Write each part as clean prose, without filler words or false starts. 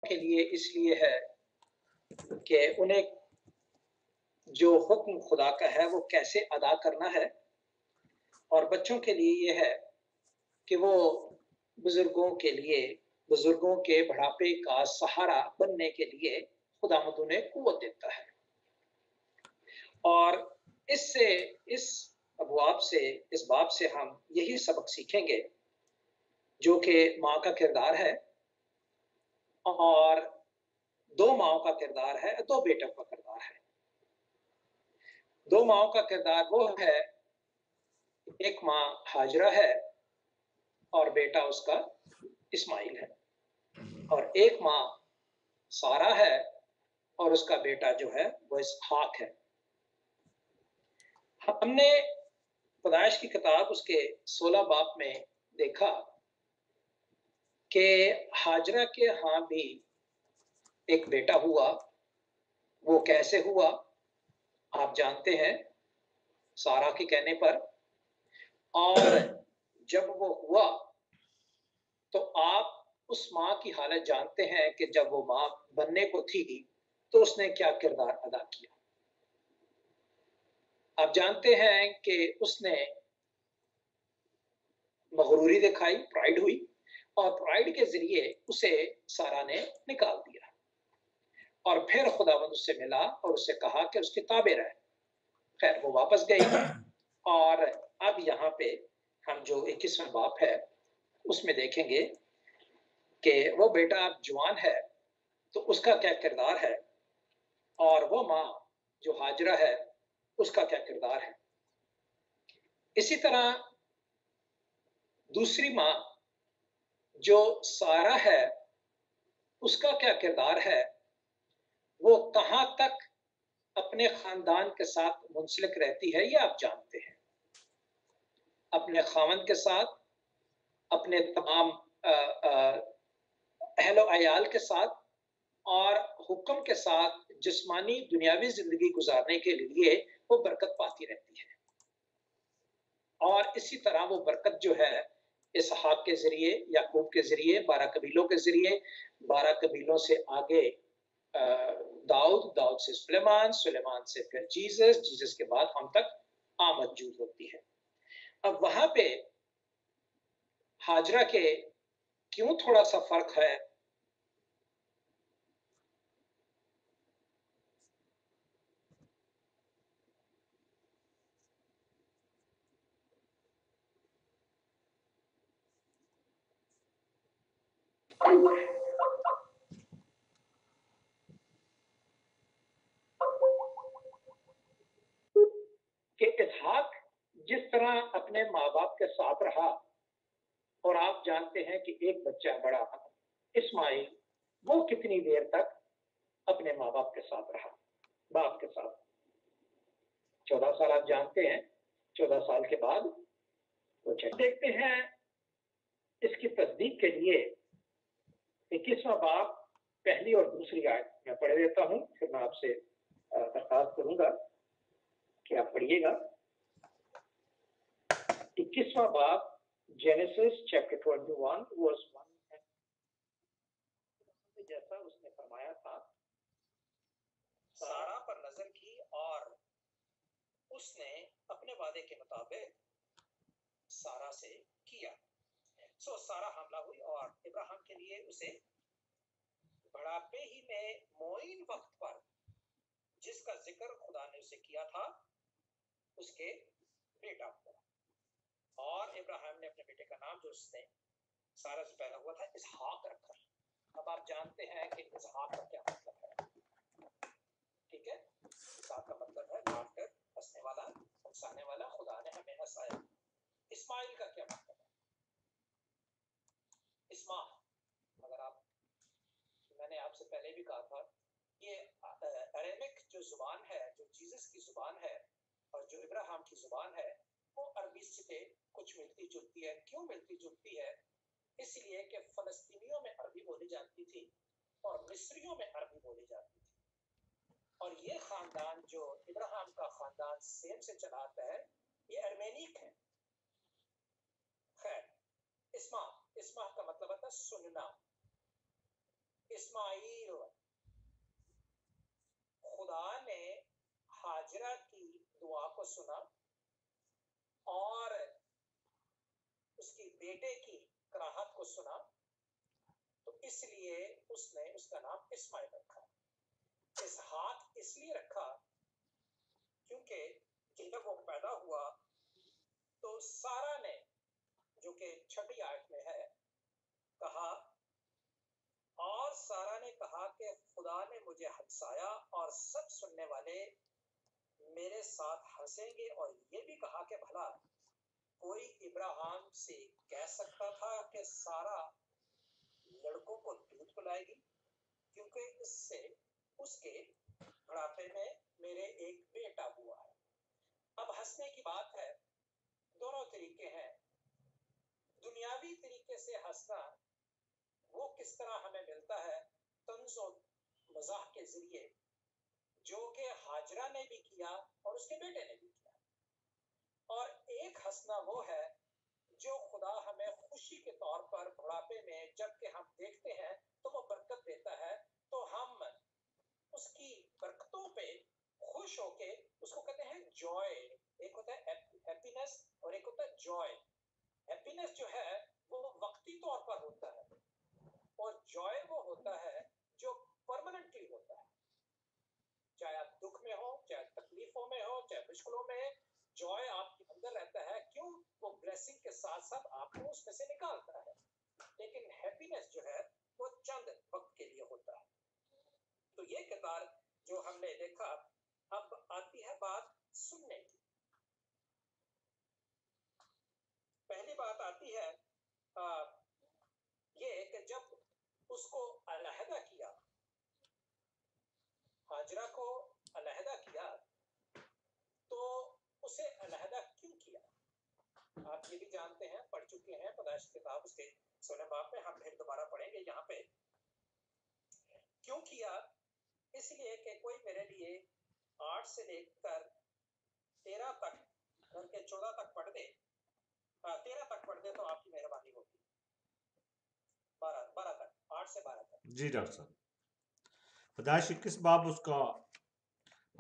کے لیے اس لیے ہے کہ انہیں جو حکم خدا کا ہے وہ کیسے ادا کرنا ہے، اور بچوں کے لیے یہ ہے کہ وہ بزرگوں کے لیے، بزرگوں کے بڑھاپے کا سہارا بننے کے لیے خداوند انہیں قوت دیتا ہے۔ اور اس ابواب سے، اس باب سے ہم یہی سبق سیکھیں گے جو کہ ماں کا کردار ہے، اور دو ماؤں کا کردار ہے، دو بیٹوں کا کردار ہے۔ دو ماؤں کا کردار وہ ہے، ایک ماں ہاجرہ ہے اور بیٹا اس کا اسماعیل ہے، اور ایک ماں سارہ ہے اور اس کا بیٹا جو ہے وہ اسحاق ہے۔ ہم نے پیدائش کی کتاب اس کے 16 باب میں دیکھا کہ ہاجرہ کے ہاں بھی ایک بیٹا ہوا۔ وہ کیسے ہوا آپ جانتے ہیں، سارہ کے کہنے پر۔ اور جب وہ ہوا تو آپ اس ماں کی حالت جانتے ہیں کہ جب وہ ماں بننے کو تھی تو اس نے کیا کردار ادا کیا۔ آپ جانتے ہیں کہ اس نے مغروری دکھائی، پرائیڈ ہوئی، اور پرائیڈ کے ذریعے اسے سارہ نے نکال دیا، اور پھر خداوند اس سے ملا اور اس سے کہا کہ اس کے تابع رہے۔ خیر وہ واپس گئی، اور اب یہاں پہ ہم جو 21واں باب ہے اس میں دیکھیں گے کہ وہ بیٹا اب جوان ہے تو اس کا کیا کردار ہے، اور وہ ماں جو ہاجرہ ہے اس کا کیا کردار ہے۔ اسی طرح دوسری ماں جو سارہ ہے اس کا کیا کردار ہے، وہ کہاں تک اپنے خاندان کے ساتھ منسلک رہتی ہے یہ آپ جانتے ہیں، اپنے خاوند کے ساتھ، اپنے تمام اہل و عیال کے ساتھ، اور حکم کے ساتھ جسمانی دنیاوی زندگی گزارنے کے لیے وہ برکت پاتی رہتی ہے۔ اور اسی طرح وہ برکت جو ہے اسحاق کے ذریعے، یعقوب کے ذریعے، 12 قبیلوں کے ذریعے، 12 قبیلوں سے آگے داؤد سے سلیمان، سلیمان سے پھر جیزس کے بعد ہم تک آمد ہوتی ہے۔ اب وہاں پہ ہاجرہ کے کیوں تھوڑا سا فرق ہے، کہ اسحاق جس طرح اپنے ماں باپ کے ساتھ رہا، اور آپ جانتے ہیں کہ ایک بچہ بڑا اسماعیل، وہ کتنی دیر تک اپنے ماں باپ کے ساتھ رہا، باپ کے ساتھ 14 سال آپ جانتے ہیں۔ 14 سال کے بعد وہ دیکھتے ہیں اس کی تصدیق کے لیے 21واں باب پہلی اور دوسری آیت میں پڑھ دیتا ہوں، پھر میں آپ سے درخواست کروں گا کہ آپ پڑھیے گا۔ 21واں باب جینیسس چیپٹر 21 ورس 1، جیسا اس نے فرمایا تھا سارہ پر نظر کی، اور اس نے اپنے وعدے کے مطابق سارہ سے کیا۔ سارہ حاملہ ہوئی، اور ابراہیم کے لیے اسے بڑھاپے ہی میں معین وقت پر جس کا ذکر خدا نے اسے کیا تھا اس کے بیٹا ہوا، اور ابراہیم نے اپنے بیٹے کا نام جو اس نے سارہ سے پیدا ہوا تھا اسحاق رکھا۔ اب آپ جانتے ہیں کہ اسحاق کا کیا مطلب ہے، ٹھیک ہے؟ اسحاق کا مطلب ہے کاٹ کر ہنسنے والا، ہنسانے والا، خدا نے ہمیں ہنسایا۔ اسماعیل کا کیا مطلب ہے؟ اسماع، اگر آپ، میں نے آپ سے پہلے بھی کہا تھا، یہ اریمک جو زبان ہے، جو جیزس کی زبان ہے اور جو ابراہیم کی زبان ہے، وہ عربی سے کچھ ملتی جلتی ہے۔ کیوں ملتی جلتی ہے؟ اس لیے کہ فلسطینیوں میں عربی بولی جاتی تھی اور مصریوں میں عربی بولی جاتی تھی، اور یہ خاندان جو ابراہیم کا خاندان سیم سے چلا آتا ہے یہ ارمینیک ہے۔ خیر، اسماع کا مطلب ہوتا ہے سننا، اسماعیل خدا نے ہاجرہ کی دعا کو سنا اور اس کی بیٹے کی کراہت کو سنا، تو اس لیے اس نے اس کا نام اسماعیل رکھا۔ اسحاق اس لیے رکھا کیونکہ جب وہ پیدا ہوا تو سارا نے، جو کہ 6 آیت میں ہے، کہا، اور سارا نے کہا کہ خدا نے مجھے ہنسایا اور سب سننے والے میرے ساتھ ہنسیں گے، اور یہ بھی کہا کہ بھلا کوئی ابراہیم سے کہہ سکتا تھا کہ سارا لڑکوں کو دودھ پلائے گی، کیونکہ اس سے اس کے بڑھاپے میں میرے ایک بیٹا ہوا ہے۔ اب ہنسنے کی بات ہے، دونوں طریقے ہیں۔ دنیاوی طریقے سے ہنسنا وہ کس طرح ہمیں ملتا ہے؟ طنز و مزاح کے ذریعے، جو کہ ہاجرہ نے بھی کیا اور اس کے بیٹے نے بھی کیا۔ اور ایک ہنسنا وہ ہے جو خدا ہمیں خوشی کے طور پر بڑھاپے میں جب کہ ہم دیکھتے ہیں تو وہ برکت دیتا ہے، تو ہم اس کی برکتوں پہ خوش ہو کے اس کو کہتے ہیں جوائے۔ ایک ہوتا ہے ہیپینس اور ایک ہوتا ہے جوائے۔ ہیپینس جو ہے وہ وقتی طور پر ہوتا ہے، اور جوائے وہ ہوتا ہے جو پرماننٹلی ہوتا ہے۔ چاہے آپ دکھ میں ہو، چاہے تکلیفوں میں ہو، چاہے مشکلوں میں، جوائے آپ کے اندر رہتا ہے۔ کیوں؟ وہ بلیسنگ کے ساتھ ساتھ آپ کو اس میں سے نکالتا ہے۔ لیکن ہیپینس جو ہے وہ چند وقت کے لیے ہوتا ہے۔ تو یہ کردار جو ہم نے دیکھا، اب آتی ہے بات سننے کی۔ پہلی بات آتی ہے یہ کہ جب اس کو علیحدہ کیا، ہاجرہ کو علیحدہ کیا، تو اسے علیحدہ کیوں کیا؟ آپ یہ بھی جانتے ہیں، پڑھ چکے ہیں پیدائش کی کتاب اس کے 16 باب میں، ہم پھر دوبارہ پڑھیں گے یہاں پہ۔ کیوں کیا؟ اس لیے کہ کوئی میرے لیے 8 سے لے کر 13 تک، بلکہ 14 تک پڑھ دے، 13 تک پڑھ دے تو آپ کی مہربانی ہوگی۔ 12 تک، 8 سے 12 تک۔ جی ڈاکٹر صاحب، پیدائش 21 باب اس کا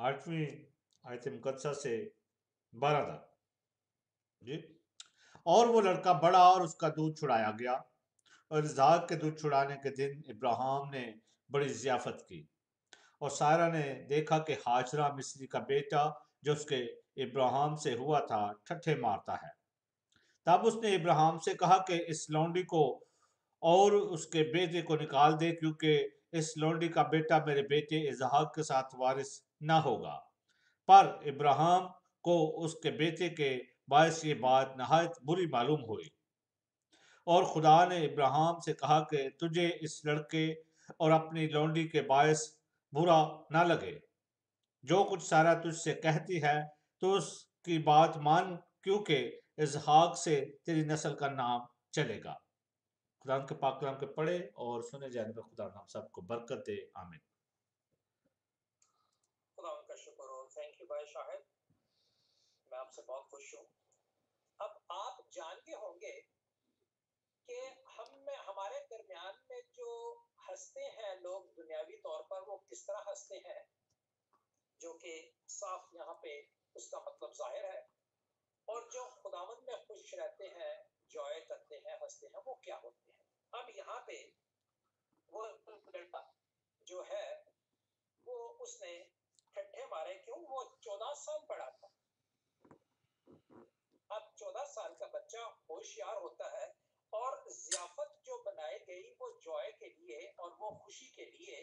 8ویں آیت مقدسہ سے 12 تک۔ جی، اور وہ لڑکا بڑا اور اس کا دودھ چھڑایا گیا، اور اسحاق کے دودھ چھڑانے کے دن ابراہیم نے بڑی ضیافت کی، اور سارا نے دیکھا کہ ہاجرہ مصری کا بیٹا جو اس کے ابراہیم سے ہوا تھا ٹھٹھے مارتا ہے۔ تب اس نے ابراہیم سے کہا کہ اس لونڈی کو اور اس کے بیٹے کو نکال دے، کیونکہ اس لونڈی کا بیٹا میرے بیٹے اسحاق کے ساتھ وارث نہ ہوگا۔ پر ابراہیم کو اس کے بیٹے کے باعث یہ بات نہایت بری معلوم ہوئی، اور خدا نے ابراہیم سے کہا کہ تجھے اس لڑکے اور اپنی لونڈی کے باعث برا نہ لگے، جو کچھ سارا تجھ سے کہتی ہے تو اس کی بات مان، کیونکہ اسحاق سے تیری نسل کا نام چلے گا۔ قرآن کے پاک کلام کے پڑھے اور سنے جانے پر خدا ہم سب کو برکت دے، آمین۔ خدا ان کا شکر ہو۔ تھینک یو بھائی شاہد، میں آپ سے بہت خوش ہوں۔ اب آپ جان کے ہوں گے کہ ہمارے درمیان میں جو ہنستے ہیں لوگ دنیاوی طور پر، وہ کس طرح ہنستے ہیں، جو کہ صاف یہاں پہ اس کا مطلب ظاہر ہے۔ اور جو خداوند میں خوش رہتے ہیں، جوائے کرتے ہیں، ہنستے ہیں، وہ کیا ہوتے ہیں؟ اب یہاں پہ وہ لڑکا جو ہے وہ اس نے ٹھٹھے مارے، کیوں؟ وہ 14 سال بڑا تھا۔ اب 14 سال کا بچہ ہوشیار ہوتا ہے، اور ضیافت جو بنائی گئی وہ جوائے کے لیے، اور وہ خوشی کے لیے،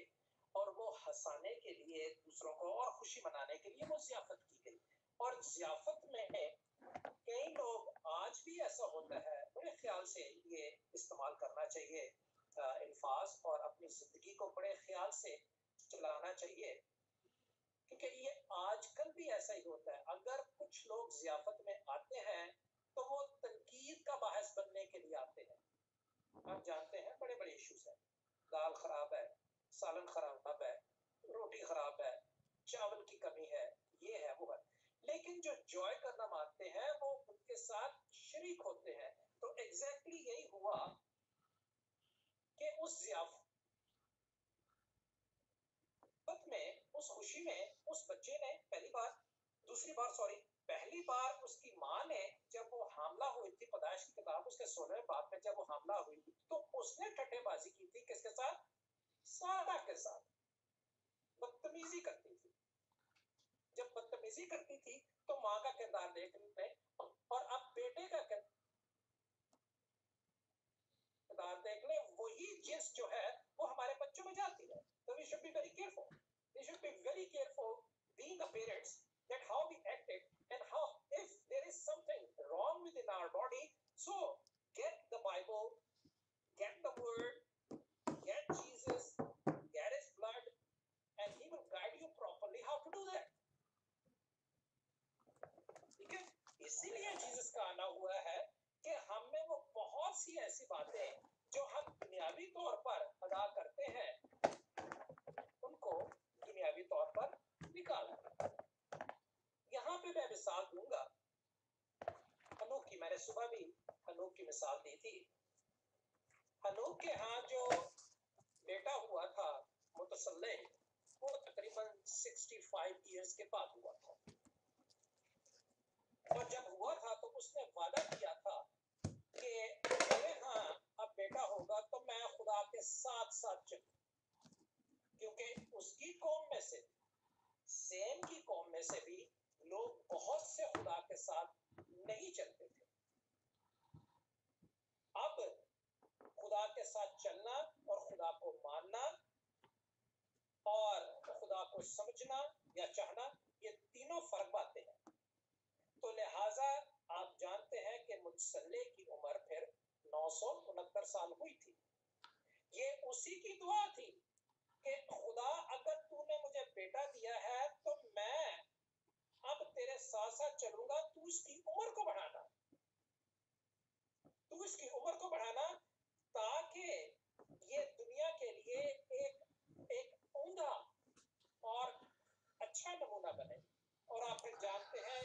اور وہ ہنسانے کے لیے، دوسروں کو اور خوشی منانے کے لیے وہ ضیافت کی گئی۔ اور ضیافت میں کئی لوگ آج بھی ایسا ہوتا ہے، میرے خیال سے یہ استعمال کرنا چاہیے الفاظ، اور اپنی زندگی کو بڑے خیال سے چلانا چاہیے، کیونکہ یہ آج کل بھی ایسا ہی ہوتا ہے۔ اگر کچھ لوگ ضیافت میں آتے ہیں تو وہ تنقید کا باعث بننے کے لیے آتے ہیں۔ آپ جانتے ہیں بڑے بڑے ایشوز ہیں، دال خراب ہے، سالن خراب ہے، روٹی خراب ہے، چاول کی کمی ہے، یہ ہے وہ ہے، لیکن جو جوائے کرنا مانتے ہیں وہ ان کے ساتھ شریک ہوتے ہیں۔ تو ایگزیکٹلی یہی ہوا کہ اس ضیافت اس خوشی میں اس بچے نے پہلی بار اس کی ماں نے جب وہ حاملہ ہوئی تھی، پیدائش کی کتاب اس کے 16ویں باب میں جب وہ حاملہ ہوئی تھی تو اس نے ٹھٹے بازی کی تھی کس کے ساتھ؟ سارا کے ساتھ، بدتمیزی کرتی تھی. جب بدتمیزی کرتی تھی تو ماں کا کردار دیکھ لیں، اور اب بیٹے کا کردار دیکھ لیں. وہی جنس جو ہے وہ ہمارے بچوں میں جاتی ہے. So we should be very careful. We should be very careful being the parents that how we acted and how if there is something wrong within our body, so get the Bible, get the word, get Jesus, get his blood, and he will guide you properly how to do that. ٹھیک ہے، اسی لیے Jesus کا آنا ہوا ہے کہ ہم میں وہ بہت سی ایسی باتیں جو ہم دنیاوی طور پر ادا کرتے ہیں ان کو دنیاوی طور پر نکالا. یہاں پہ میں مثال دوں گا ہنوک کی. میں نے صبح بھی ہنوک کی مثال دی تھی. ہنوک کے ہاں جو بیٹا ہوا تھا متصلح، وہ تقریباً 65 ایئرز کے بعد ہوا تھا. اور جب ہوا تھا تو اس نے وعدہ کیا تھا کہ میرے ہاں اب بیٹا ہوگا تو میں خدا کے ساتھ ساتھ چلوں. کیونکہ اس کی قوم میں سے، سیم کی قوم میں سے بھی لوگ بہت سے خدا کے ساتھ نہیں چلتے تھے. اب خدا کے ساتھ چلنا اور خدا کو ماننا اور خدا کو سمجھنا یا چاہنا، یہ تینوں فرق باتیں ہیں. تو لہٰذا آپ جانتے ہیں کہ متصلح کی عمر پھر 969 سال ہوئی تھی. یہ اسی کی دعا تھی کہ خدا اگر تو نے مجھے بیٹا دیا ہے تو میں اب تیرے ساتھ ساتھ چلوں گا. تو اس کی عمر کو بڑھانا، تو اس کی عمر کو بڑھانا تاکہ یہ دنیا کے لیے ایک عمدہ اور اچھا نمونہ بنے. اور آپ پھر جانتے ہیں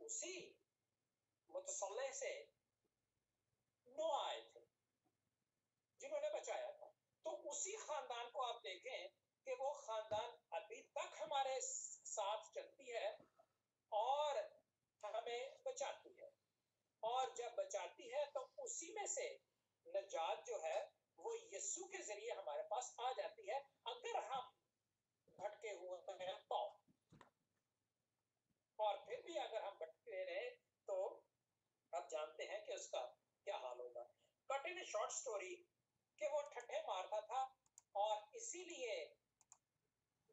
اسی متصلح سے نوح آئے تھے جنہوں نے بچایا تھا. تو اسی خاندان کو آپ دیکھیں کہ وہ خاندان ابھی تک ہمارے ساتھ چلتی ہے اور ہمیں بچاتی ہے. اور جب بچاتی ہے تو اسی میں سے نجات جو ہے وہ یسوع کے ذریعے ہمارے پاس آ جاتی ہے اگر ہم بھٹکے ہوئے ہیں تو. اور پھر بھی اگر ہم بھٹکے رہے تو آپ جانتے ہیں کہ اس کا کیا حال ہوگا. کٹ ان شارٹ سٹوری کہ وہ ٹھٹھے مارتا تھا اور اسی لیے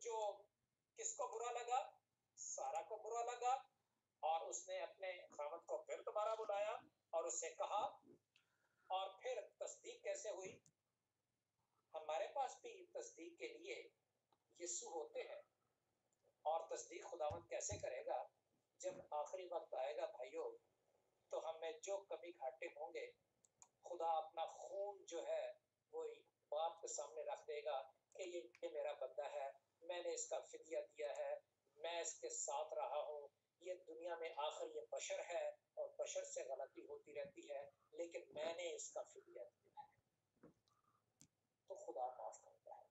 جو کس کو برا لگا؟ سارا کو برا لگا. اور اس نے اپنے خاوند کو پھر دوبارہ بلایا اور اس سے کہا. اور پھر تصدیق کیسے ہوئی؟ ہمارے پاس بھی تصدیق کے لیے یسوع ہوتے ہیں. اور تصدیق خداوند کیسے کرے گا؟ جب آخری وقت آئے گا بھائیوں تو ہم میں جو کمی گھاٹے ہوں گے خدا اپنا خون جو ہے وہ باپ کے سامنے رکھ دے گا کہ یہ میرا بندہ ہے، میں نے اس کا فدیہ دیا ہے، میں اس کے ساتھ رہا ہوں. یہ دنیا میں آخر یہ بشر ہے اور بشر سے غلطی ہوتی رہتی ہے لیکن میں نے اس کا فدیہ دیا ہے. تو خدا معاف کرتا ہے،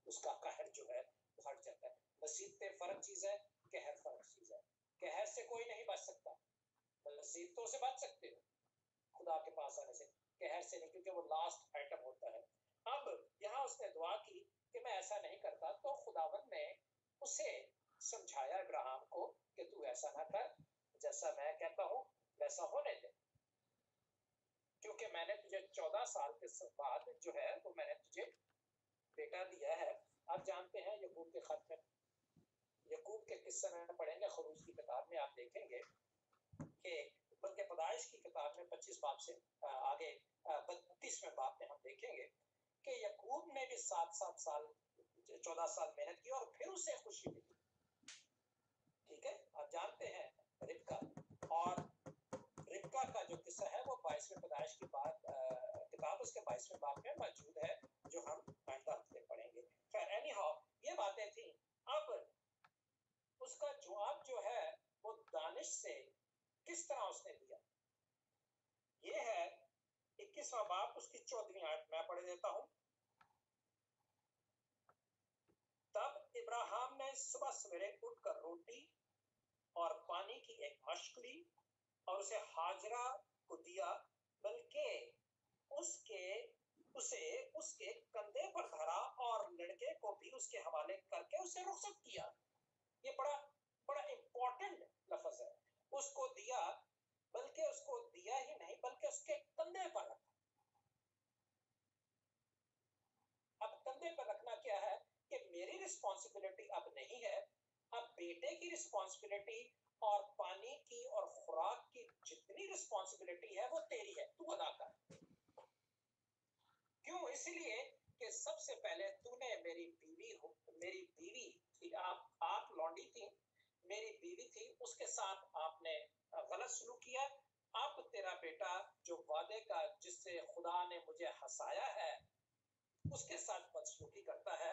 اس کا قہر جو ہے وہ ہٹ جاتا ہے. مصیبتیں فرق چیز ہے، قہر فرق چیز ہے. قہر سے کوئی نہیں بچ سکتا. مصیبتوں سے بچ سکتے ہو خدا کے پاس آنے سے، قہر سے نہیں، کیونکہ وہ لاسٹ آئٹم ہوتا ہے. اب یہاں اس نے دعا کی کہ میں ایسا نہیں کرتا تو خداوند نے اسے سمجھایا ابراہیم کو کہ تو ایسا نہ کر، جیسا میں کہتا ہوں ویسا ہونے دے، کیونکہ میں نے تجھے 14 سال کے بعد جو ہے وہ میں نے تجھے بیٹا دیا ہے. آپ جانتے ہیں یعقوب کے خط میں، یعقوب کے قصے میں پڑھیں گے خروج کی کتاب میں، آپ دیکھیں گے کہ بلکہ پیدائش کی کتاب میں 25 باب سے آگے 32ویں باب میں ہم دیکھیں گے کہ یعقوب نے بھی 7 سال 14 سال محنت کی اور پھر اسے خوشی ملی. ٹھیک ہے، آپ جانتے ہیں ربکا، اور ربکا کا جو قصہ ہے وہ 22ویں پیدائش کی بات کتاب اس کے 22ویں باب میں موجود ہے جو ہم آئندہ ہفتے پڑھیں گے. خیر اینی ہاؤ یہ باتیں تھیں. اب اس کا جواب جو ہے وہ دانش سے کس طرح اس نے دیا، یہ ہے 21واں باب اس کی 14ویں آیت میں پڑھ دیتا ہوں. تب ابراہم نے صبح سویرے اٹھ کر روٹی اور پانی کی ایک مشق لی اور اسے ہاجرہ کو دیا، بلکہ اسے اس کے کندھے پر دھرا اور لڑکے کو بھی اس کے حوالے کر کے اسے رخصت کیا۔ یہ بڑا بڑا امپورٹنٹ لفظ ہے، اس کو دیا، بلکہ اس کو دیا ہی نہیں بلکہ اس کے کندھے پر رکھا۔ اب کندھے پر رکھنا کیا ہے کہ میری رسپانسبلٹی اب نہیں ہے، اب بیٹے کی رسپانسبلٹی اور پانی کی اور خوراک کی جتنی رسپانسبلٹی ہے وہ تیری ہے، تو ادا کر۔ کیوں؟ اس لیے کہ سب سے پہلے تو نے میری بیوی تھی، آپ لونڈی تھی، میری بیوی تھی، اس کے ساتھ آپ نے غلط سلوک کیا۔ اب تیرا بیٹا جو وعدے کا، جس سے خدا نے مجھے ہنسایا ہے، اس کے ساتھ بدسلوکی کرتا ہے۔